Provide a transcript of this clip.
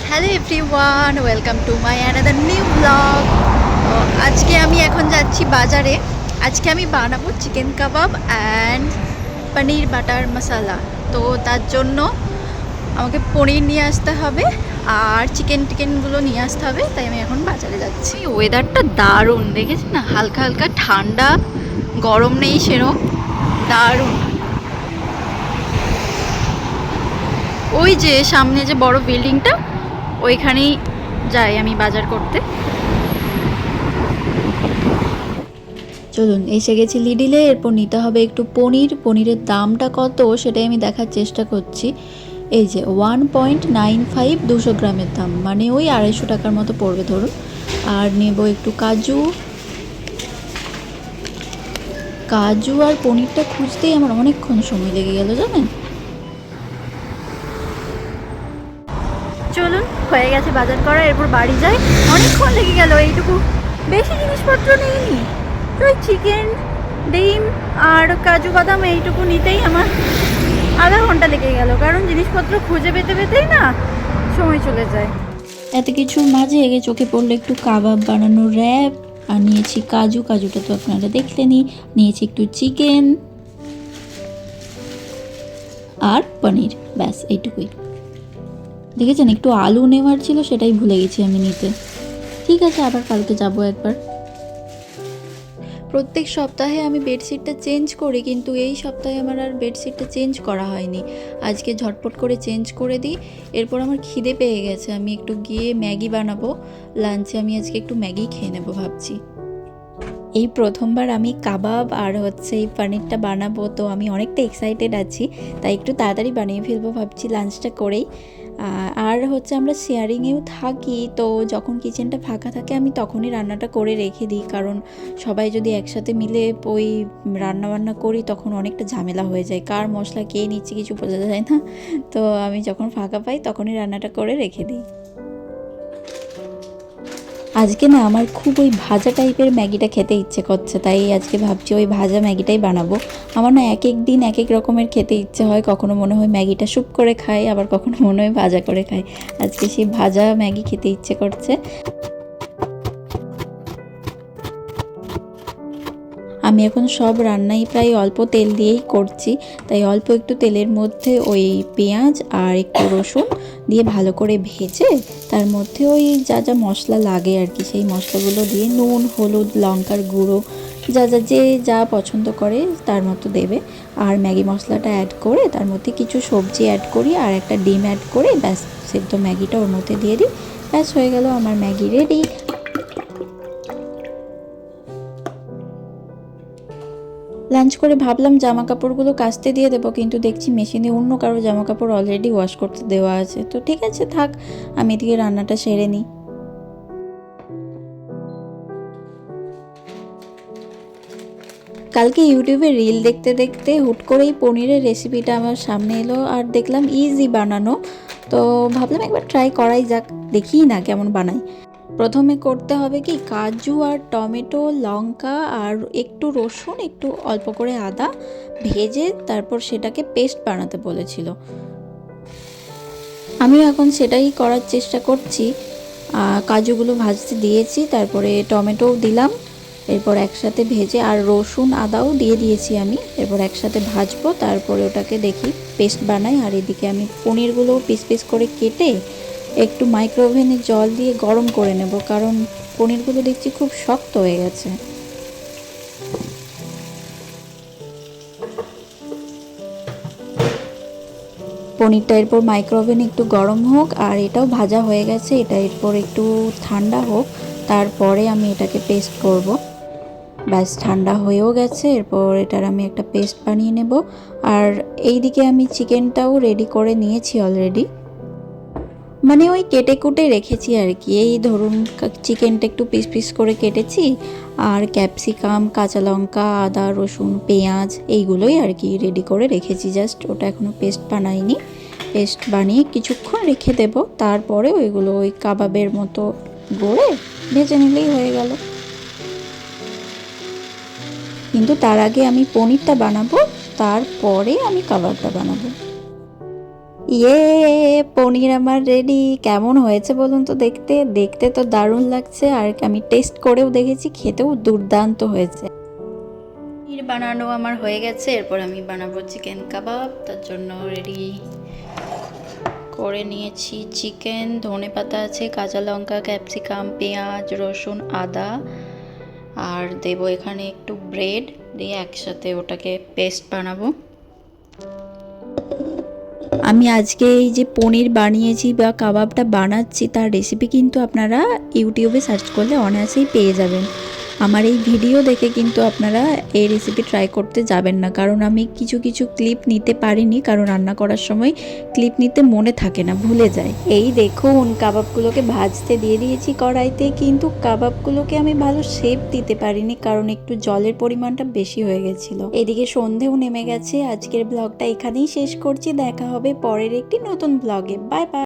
Hello everyone, welcome to my another new blog. তো আজকে আমি এখন যাচ্ছি বাজারে। আজকে আমি বানাবো chicken kebab and paneer butter masala. তো তার জন্য আমাকে পনির নিয়ে আসতে হবে আর চিকেনগুলো নিয়ে আসতে হবে, তাই আমি এখন বাজারে যাচ্ছি। ওয়েদারটা দারুণ, দেখেছি না, হালকা হালকা ঠান্ডা, গরম নেই সেরকম, দারুণ। ওই যে সামনে যে বড় বিল্ডিংটা, ওইখানেই যাই আমি বাজার করতে। চলুন, এসে গেছি লিডিলে। এরপর নিতে হবে একটু পনির। পনিরের দামটা কত সেটাই আমি দেখার চেষ্টা করছি। এই যে 1.95 200 গ্রামের দাম, মানে ওই 250 টাকার মতো পড়বে ধরুন। আর নেব একটু কাজু। কাজু আর পনিরটা খুঁজতেই আমার অনেকক্ষণ সময় লেগে গেল জানেন। চলুন, হয়ে গেছে বাজার করা, এরপর বাড়ি যাই। অনেকক্ষণ লেগে গেল, এইটুকু বেশি জিনিসপত্র নেইনি, ওই চিকেন, ডিম আর কাজু বাদাম এইটুকু নিতেই আমার আধা ঘন্টা লেগে গেল, কারণ জিনিসপত্র খুঁজে পেতে পেতেই না সময় চলে যায়। এত কিছুর মাঝে এগে চোখে পড়লো একটু কাবাব বানানোর র্যাপ। আর নিয়েছি কাজু, কাজুটা তো আপনারা দেখলেনই। নিয়েছি একটু চিকেন আর পনির, ব্যাস এইটুকুই। দেখেছেন, একটু আলু নেওয়ার ছিল, সেটাই ভুলে গেছি আমি নিতে। ঠিক আছে, আবার কালকে যাবো একবার। প্রত্যেক সপ্তাহে আমি বেডশিটটা চেঞ্জ করি, কিন্তু এই সপ্তাহে আমার আর বেডশিটটা চেঞ্জ করা হয়নি। আজকে ঝটপট করে চেঞ্জ করে দিই। এরপর আমার খিদে পেয়ে গেছে, আমি একটু গিয়ে ম্যাগি বানাবো। লাঞ্চে আমি আজকে একটু ম্যাগি খেয়ে নেবো ভাবছি। এই প্রথমবার আমি কাবাব আর এই পনিরটা বানাবো, তো আমি অনেকটা এক্সাইটেড আছি, তাই একটু তাড়াতাড়ি বানিয়ে ফেলবো ভাবছি লাঞ্চটা করেই। আর আমরা শেয়ারিংয়েও থাকি, তো যখন কিচেনটা ফাঁকা থাকে আমি তখনই রান্নাটা করে রেখে দিই, কারণ সবাই যদি একসাথে মিলে ওই রান্নাবান্না করি তখন অনেকটা ঝামেলা হয়ে যায়, কার মশলা কে নিচ্ছে কিছু বোঝা যায় না। তো আমি যখন ফাঁকা পাই তখনই রান্নাটা করে রেখে দিই। আজকে না আমার খুব ওই ভাজা টাইপের ম্যাগিটা খেতে ইচ্ছে করছে, তাই আজকে ভাবছি ওই ভাজা ম্যাগিটাই বানাবো। আমার না এক এক দিন এক এক রকমের খেতে ইচ্ছে হয়, কখনো মনে হয় ম্যাগিটা স্যুপ করে খাই, আবার কখনো মনে হয় ভাজা করে খাই। আজকে সেই ভাজা ম্যাগি খেতে ইচ্ছে করছে। আমি এখন সব রান্নাই প্রায় অল্প তেল দিয়েই করছি, তাই অল্প একটু তেলের মধ্যে ওই পেঁয়াজ আর একটু রসুন দিয়ে ভালো করে ভেজে তার মধ্যে ওই যা যা মশলা লাগে আর কি, সেই মশলাগুলো দিয়ে নুন, হলুদ, লঙ্কার গুঁড়ো, যে যা পছন্দ করে তার মতো দেবে। আর ম্যাগি মশলাটা অ্যাড করে তার মধ্যে কিছু সবজি অ্যাড করি আর একটা ডিম অ্যাড করে ব্যাস সেদ্ধ ম্যাগিটা ওর মধ্যে দিয়ে দিই। ব্যাস হয়ে গেল আমার ম্যাগি রেডি। লাঞ্চ করে ভাবলাম জামা কাপড়গুলো কাচতে দিয়ে দেবো, কিন্তু দেখছি মেশিনে অন্য কারো জামা কাপড় অলরেডি ওয়াশ করতে দেওয়া আছে। তো ঠিক আছে, থাক, আমি এদিকে রান্নাটা সেরে নিই। কালকে ইউটিউবে রিল দেখতে দেখতে হুট করেই পনিরের রেসিপিটা আমার সামনে এলো, আর দেখলাম ইজি বানানো, তো ভাবলাম একবার ট্রাই করাই যাক, দেখি না কেমন বানাই। প্রথমে করতে হবে কি, কাজু আর টমেটো, লঙ্কা আর একটু রসুন, একটু অল্প করে আদা ভেজে তারপর সেটাকে পেস্ট বানাতে বলেছিল। আমিও এখন সেটাই করার চেষ্টা করছি। কাজুগুলো ভাজতে দিয়েছি, তারপরে টমেটোও দিলাম, এরপর একসাথে ভেজে আর রসুন আদাও দিয়ে দিয়েছি আমি, এরপর একসাথে ভাজবো, তারপরে ওটাকে দেখি পেস্ট বানাই। আর এদিকে আমি পনিরগুলো পিস পিস করে কেটে একটু মাইক্রোওভেনে জল দিয়ে গরম করে নেব, কারণ পনিরগুলো দেখছি খুব শক্ত হয়ে গেছে। পনিরটা এরপর মাইক্রোওভেনে একটু গরম হোক, আর এটাও ভাজা হয়ে গেছে, এটা এরপর একটু ঠান্ডা হোক, তারপরে আমি এটাকে পেস্ট করব। ব্যাস ঠান্ডা হয়েও গেছে, এরপর এটার আমি একটা পেস্ট বানিয়ে নেব। আর এইদিকে আমি চিকেনটাও রেডি করে নিয়েছি অলরেডি, মানে ওই কেটে কুটে রেখেছি আর কি। এই ধরুন চিকেনটা একটু পিস পিস করে কেটেছি, আর ক্যাপসিকাম, কাঁচা লঙ্কা, আদা, রসুন, পেঁয়াজ এইগুলোই আর কি রেডি করে রেখেছি, জাস্ট ওটা এখনও পেস্ট বানাইনি। পেস্ট বানিয়ে কিছুক্ষণ রেখে দেব, তারপরে ওইগুলো ওই কাবাবের মতো গড়ে ভেজে নিলেই হয়ে গেল। কিন্তু তার আগে আমি পনিরটা বানাবো, তারপরে আমি কাবাবটা বানাবো। ইয়ে, পনির আমার রেডি। কেমন হয়েছে বলুন তো দেখতে? দেখতে তো দারুণ লাগছে, আর আমি টেস্ট করেও দেখেছি, খেতেও দুর্দান্ত হয়েছে। পনির বানানো আমার হয়ে গেছে, এরপর আমি বানাবো চিকেন কাবাব। তার জন্য রেডি করে নিয়েছি চিকেন, ধনেপাতা আছে, কাঁচা লঙ্কা, ক্যাপসিকাম, পেঁয়াজ, রসুন, আদা, আর দেবো এখানে একটু ব্রেড দিয়ে একসাথে ওটাকে পেস্ট বানাবো। আমি আজকে এই যে পনির বানিয়েছি বা কাবাবটা বানাচ্ছি তার রেসিপি কিন্তু আপনারা ইউটিউবে সার্চ করলে অনায়াসেই পেয়ে যাবেন। আমার এই ভিডিও দেখে কিন্তু আপনারা এই রেসিপি ট্রাই করতে যাবেন না, কারণ আমি কিছু কিছু ক্লিপ নিতে পারিনি, কারণ রান্না করার সময় ক্লিপ নিতে মনে থাকে না, ভুলে যাই। এই দেখুন কাবাবগুলোকে ভাজতে দিয়ে দিয়েছি কড়াইতে, কিন্তু কাবাবগুলোকে আমি ভালো শেপ দিতে পারিনি, কারণ একটু জলের পরিমাণটা বেশি হয়ে গেছিলো। এদিকে সন্ধেও নেমে গেছে। আজকের ব্লগটা এখানেই শেষ করছি। দেখা হবে পরের একটি নতুন ব্লগে। Bye bye.